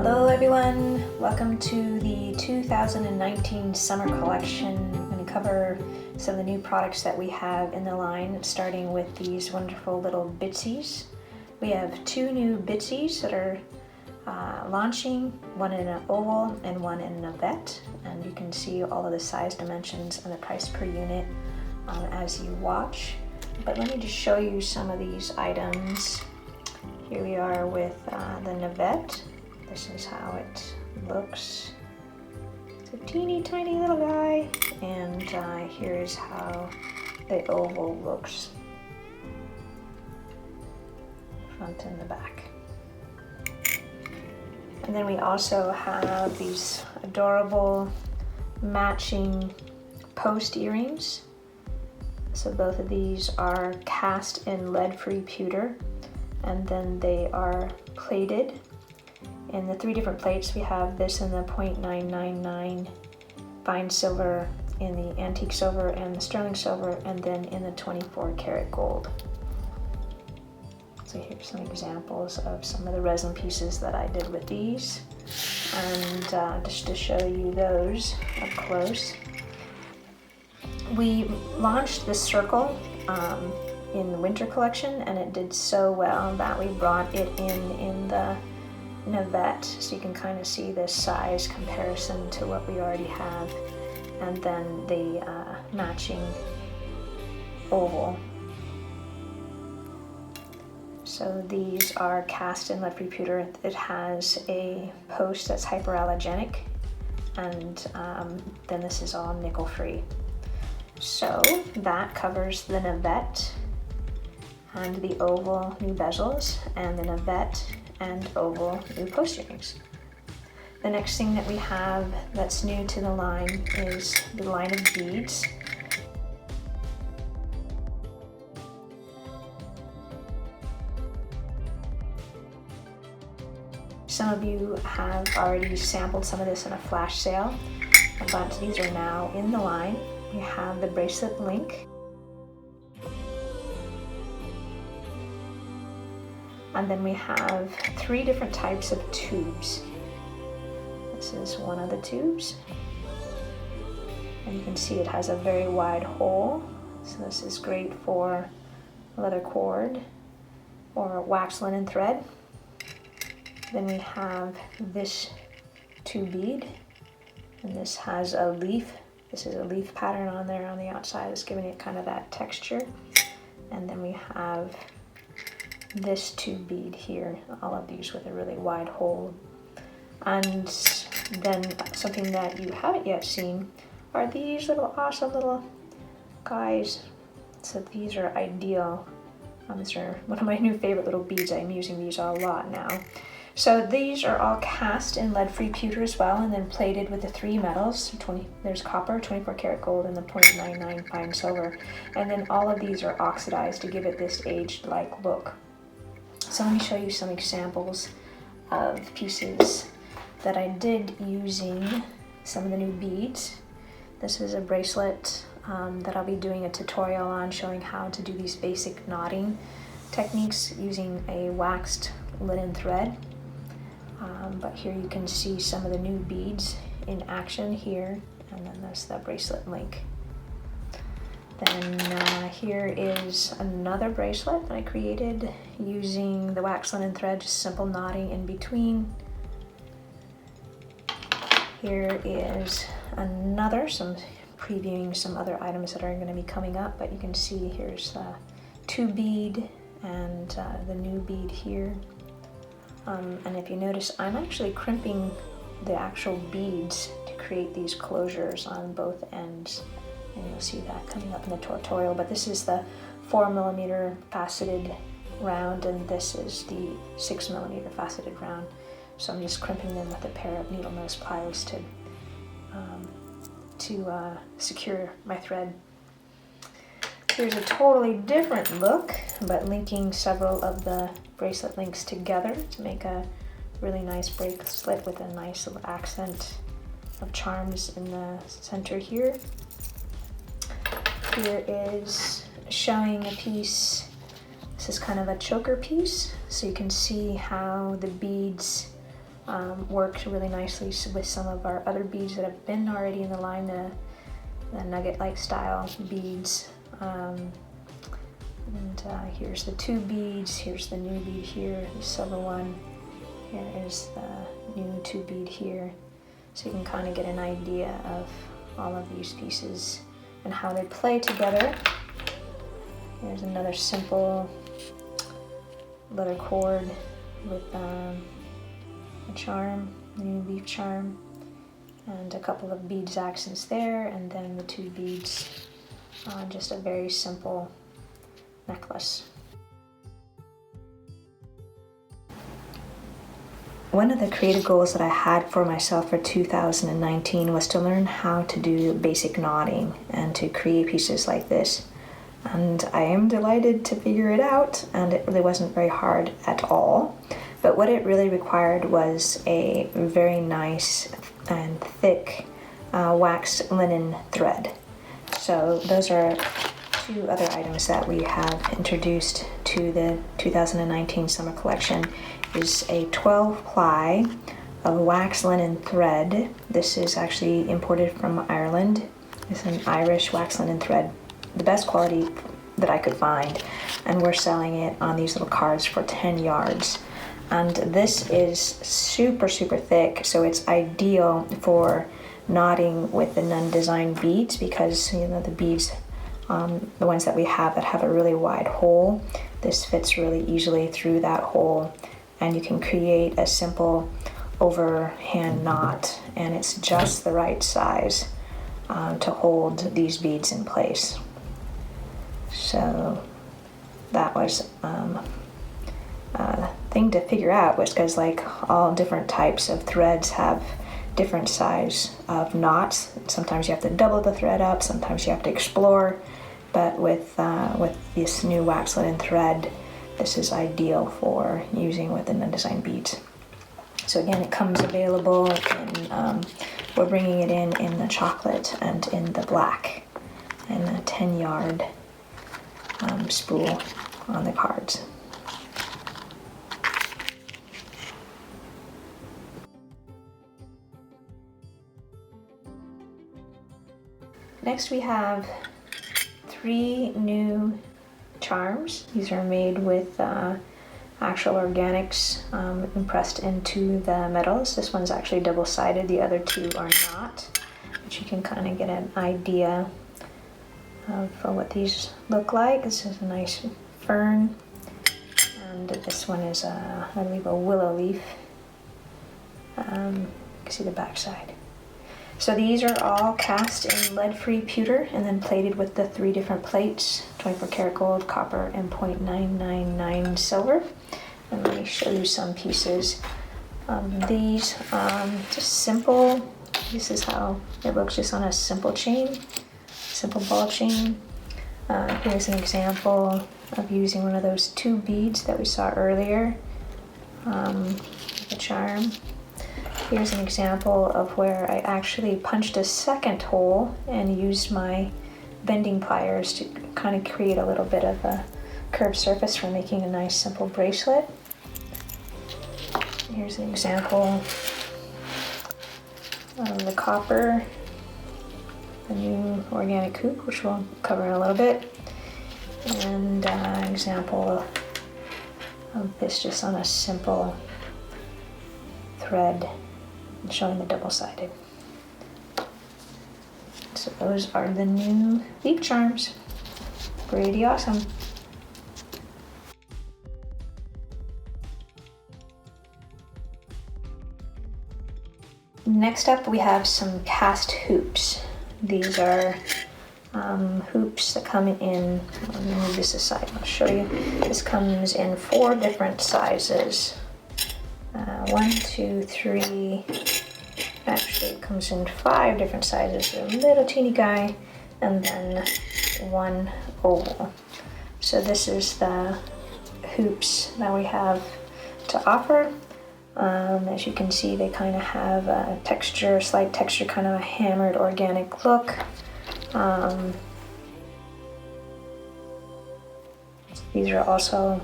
Hello everyone, welcome to the 2019 summer collection. I'm going to cover some of the new products that we have in the line, starting with these wonderful little Bitsys. We have two new Bitsys that are launching, one in an oval and one in a vet, and you can see all of the size dimensions and the price per unit as you watch. But let me just show you some of these items. Here we are with the Navette. This is how it looks. It's a teeny tiny little guy, and here's how the oval looks, front and the back. And then we also have these adorable matching post earrings. So both of these are cast in lead-free pewter, and then they are plated in the three different plates. We have this in the 0.999 fine silver, in the antique silver and the sterling silver, and then in the 24 karat gold. So here's some examples of some of the resin pieces that I did with these, and just to show you those up close. We launched this circle in the winter collection, and it did so well that we brought it in the Navette, so you can kind of see this size comparison to what we already have, and then the matching oval. So these are cast in lead-free pewter. It has a post that's hyperallergenic, and then this is all nickel-free. So that covers the Navette and the oval new bezels, and the Navette and oval new post earrings. The next thing that we have that's new to the line is the line of beads. Some of you have already sampled some of this in a flash sale, but these are now in the line. We have the bracelet link, and then we have three different types of tubes. This is one of the tubes, and you can see it has a very wide hole, so this is great for leather cord or wax linen thread. Then we have this tube bead, and this has a leaf. This is a leaf pattern on there on the outside. It's giving it kind of that texture. And then we have this tube bead here, all of these with a really wide hole. And then something that you haven't yet seen are these little awesome little guys. So these are ideal. These are one of my new favorite little beads. I'm using these a lot now. So these are all cast in lead-free pewter as well, and then plated with the three metals. There's copper, 24 karat gold, and the 0.99 fine silver. And then all of these are oxidized to give it this aged-like look. So let me show you some examples of pieces that I did using some of the new beads. This is a bracelet that I'll be doing a tutorial on, showing how to do these basic knotting techniques using a waxed linen thread. But here you can see some of the new beads in action here, and then there's the bracelet link. Then here is another bracelet that I created using the wax linen thread, just simple knotting in between. Here is another, previewing some other items that are going to be coming up, but you can see here's the tube bead and the new bead here. And if you notice, I'm actually crimping the actual beads to create these closures on both ends. And you'll see that coming up in the tutorial. But this is the 4mm faceted round, and this is the 6mm faceted round. So I'm just crimping them with a pair of needle nose pliers to secure my thread. Here's a totally different look, but linking several of the bracelet links together to make a really nice bracelet with a nice little accent of charms in the center here. Here is showing a piece. This is kind of a choker piece, so you can see how the beads works really nicely with some of our other beads that have been already in the line, the nugget-like style beads. Here's the two beads, here's the new bead here, the silver one. Here is the new two bead here. So you can kind of get an idea of all of these pieces and how they play together. Here's another simple leather cord with a charm, new leaf charm, and a couple of beads accents there, and then the two beads on just a very simple necklace. One of the creative goals that I had for myself for 2019 was to learn how to do basic knotting and to create pieces like this. And I am delighted to figure it out, and it really wasn't very hard at all. But what it really required was a very nice and thick waxed linen thread. So those are two other items that we have introduced to the 2019 summer collection. Is a 12 ply of wax linen thread. This is actually imported from Ireland. It's an Irish wax linen thread, the best quality that I could find, and we're selling it on these little cards for 10 yards. And this is super thick, so it's ideal for knotting with the Nunn Design beads, because you know the beads, the ones that we have that have a really wide hole, this fits really easily through that hole, and you can create a simple overhand knot, and it's just the right size to hold these beads in place. So that was a thing to figure out, was because like all different types of threads have different size of knots. Sometimes you have to double the thread up, sometimes you have to explore, but with this new wax linen thread, this is ideal for using with the Nunn Design beads. So again, it comes available, and we're bringing it in the chocolate and in the black, and a 10-yard spool on the cards. Next we have 3 new charms. These are made with actual organics impressed into the metals. This one's actually double-sided, the other 2 are not, but you can kind of get an idea of what these look like. This is a nice fern, and this one is I believe a willow leaf. You can see the back side. So these are all cast in lead-free pewter and then plated with the 3 different plates, 24 karat gold, copper, and 0.999 silver. And let me show you some pieces. These, just simple. This is how it looks just on a simple chain, simple ball chain. Here's an example of using one of those 2 beads that we saw earlier, the charm. Here's an example of where I actually punched a second hole and used my bending pliers to kind of create a little bit of a curved surface for making a nice simple bracelet. Here's an example of the copper, the new organic hoop, which we'll cover in a little bit, and an example of this just on a simple thread, showing the double-sided. So those are the new leaf charms. Pretty awesome. Next up we have some cast hoops. These are hoops that come in, let me move this aside, I'll show you. This comes in 4 different sizes. 1, 2, 3, actually it comes in 5 different sizes. A little teeny guy, and then 1 oval. So this is the hoops that we have to offer. As you can see, they kind of have a texture, slight texture, kind of a hammered organic look. These are also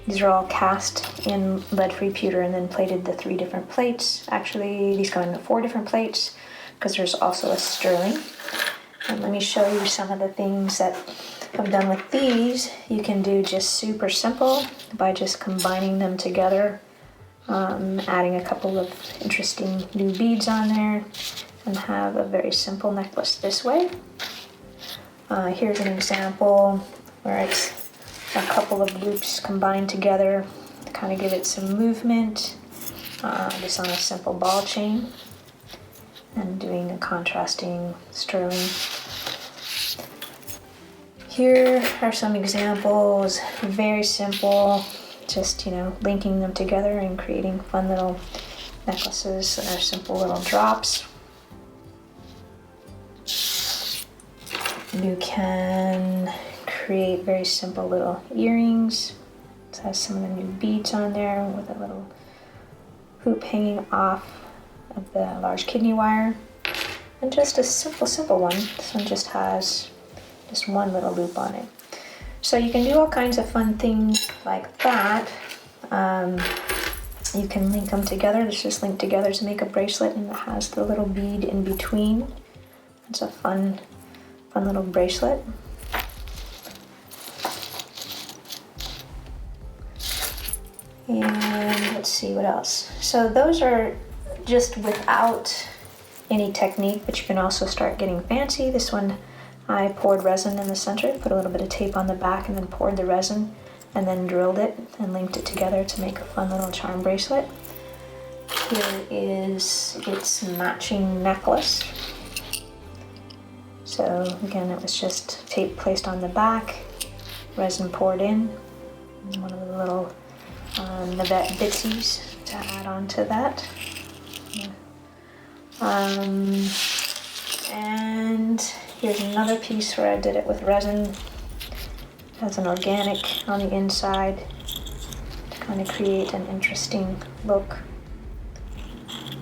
These are all cast in lead-free pewter and then plated the 3 different plates. Actually, these go into 4 different plates because there's also a sterling. And let me show you some of the things that I've done with these. You can do just super simple by just combining them together, adding a couple of interesting new beads on there, and have a very simple necklace this way. Here's an example where it's a couple of loops combined together to kind of give it some movement, just on a simple ball chain, and doing a contrasting sterling. Here are some examples, very simple, just, linking them together and creating fun little necklaces that are simple little drops. You can create very simple little earrings. It has some of the new beads on there with a little hoop hanging off of the large kidney wire. And just a simple one. This one just has just one little loop on it. So you can do all kinds of fun things like that. You can link them together. It's just linked together to make a bracelet, and it has the little bead in between. It's a fun little bracelet. And let's see what else. So those are just without any technique, but you can also start getting fancy. This one, I poured resin in the center, put a little bit of tape on the back, and then poured the resin, and then drilled it and linked it together to make a fun little charm bracelet. Here is its matching necklace. So again, it was just tape placed on the back, resin poured in, and one of the little Navette Bitsys to add on to that. And here's another piece where I did it with resin. It has an organic on the inside to kind of create an interesting look.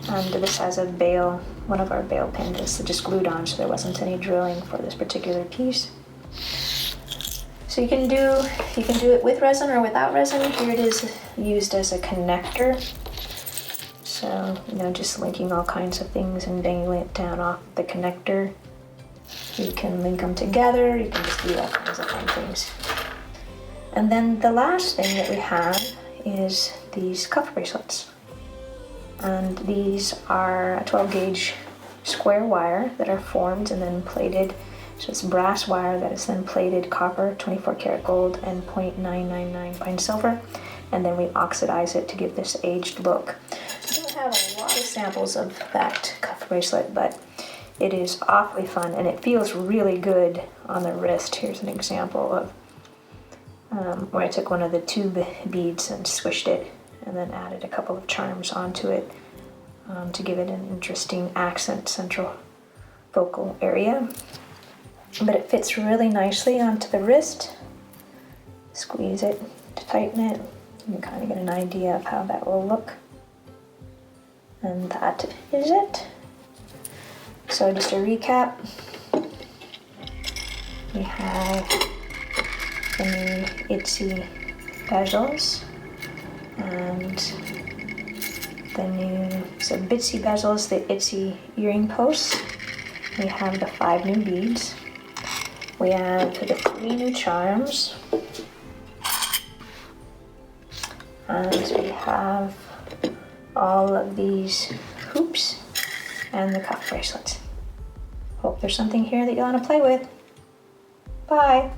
And this has a bail, one of our bail pins that just glued on, so there wasn't any drilling for this particular piece. So you can do it with resin or without resin. Here it is used as a connector. So, just linking all kinds of things and dangling it down off the connector. You can link them together. You can just do all kinds of fun things. And then the last thing that we have is these cuff bracelets. And these are a 12 gauge square wire that are formed and then plated. So it's brass wire that is then plated copper, 24 karat gold, and 0.999 fine silver. And then we oxidize it to give this aged look. I don't have a lot of samples of that cuff bracelet, but it is awfully fun and it feels really good on the wrist. Here's an example of where I took one of the tube beads and swished it and then added a couple of charms onto it to give it an interesting accent central focal area. But it fits really nicely onto the wrist. Squeeze it to tighten it. You can kind of get an idea of how that will look. And that is it. So just a recap. We have the new itsy bezels and the new bitsy bezels, the itsy earring posts. We have the 5 new beads. We have the 3 new charms. And we have all of these hoops and the cuff bracelets. Hope there's something here that you want to play with. Bye.